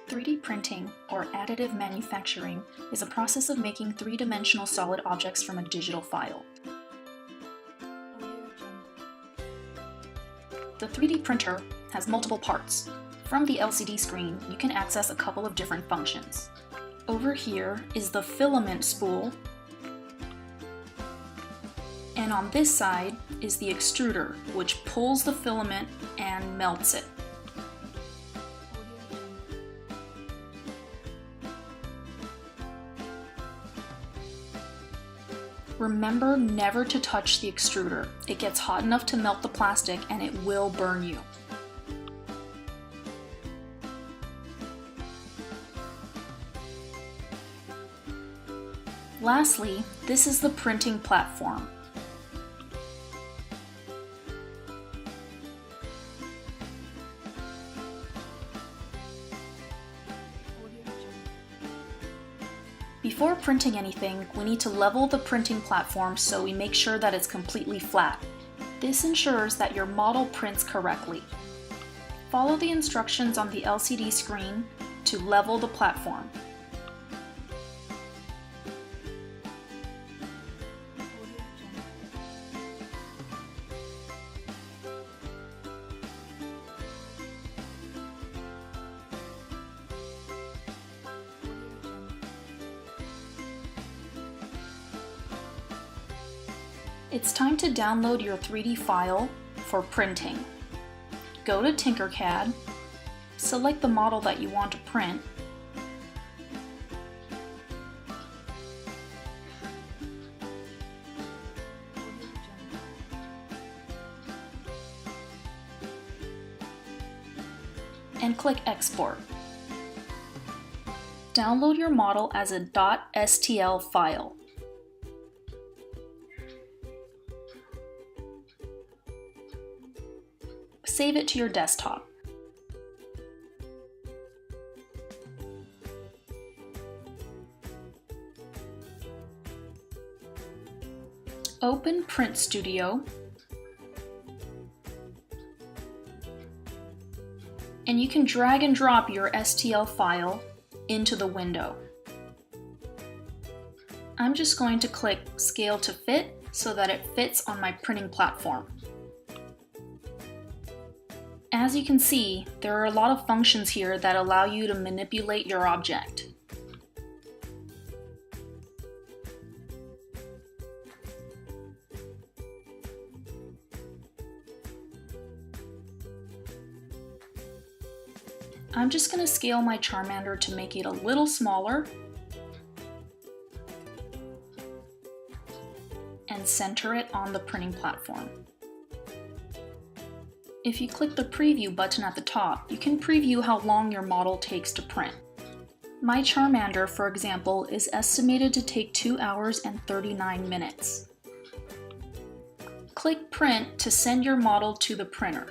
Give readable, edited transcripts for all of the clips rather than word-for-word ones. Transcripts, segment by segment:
3D printing, or additive manufacturing, is a process of making three-dimensional solid objects from a digital file. The 3D printer has multiple parts. From the LCD screen, you can access a couple of different functions. Over here is the filament spool, and on this side is the extruder, which pulls the filament and melts it. Remember never to touch the extruder. It gets hot enough to melt the plastic and it will burn you. Lastly, this is the printing platform. Before printing anything, we need to level the printing platform so we make sure that it's completely flat. This ensures that your model prints correctly. Follow the instructions on the LCD screen to level the platform. It's time to download your 3D file for printing. Go to Tinkercad, select the model that you want to print, and click Export. Download your model as a .stl file. Save it to your desktop. Open Print Studio and you can drag and drop your STL file into the window. I'm just going to click Scale to Fit so that it fits on my printing platform. As you can see, there are a lot of functions here that allow you to manipulate your object. I'm just going to scale my Charmander to make it a little smaller and center it on the printing platform. If you click the preview button at the top, you can preview how long your model takes to print. My Charmander, for example, is estimated to take 2 hours and 39 minutes. Click Print to send your model to the printer.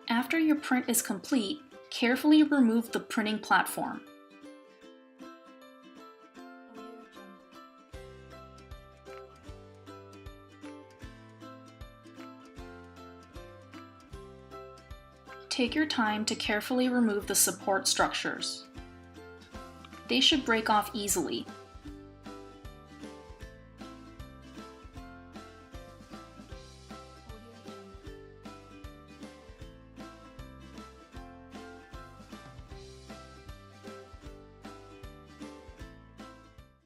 After your print is complete, carefully remove the printing platform. Take your time to carefully remove the support structures. They should break off easily.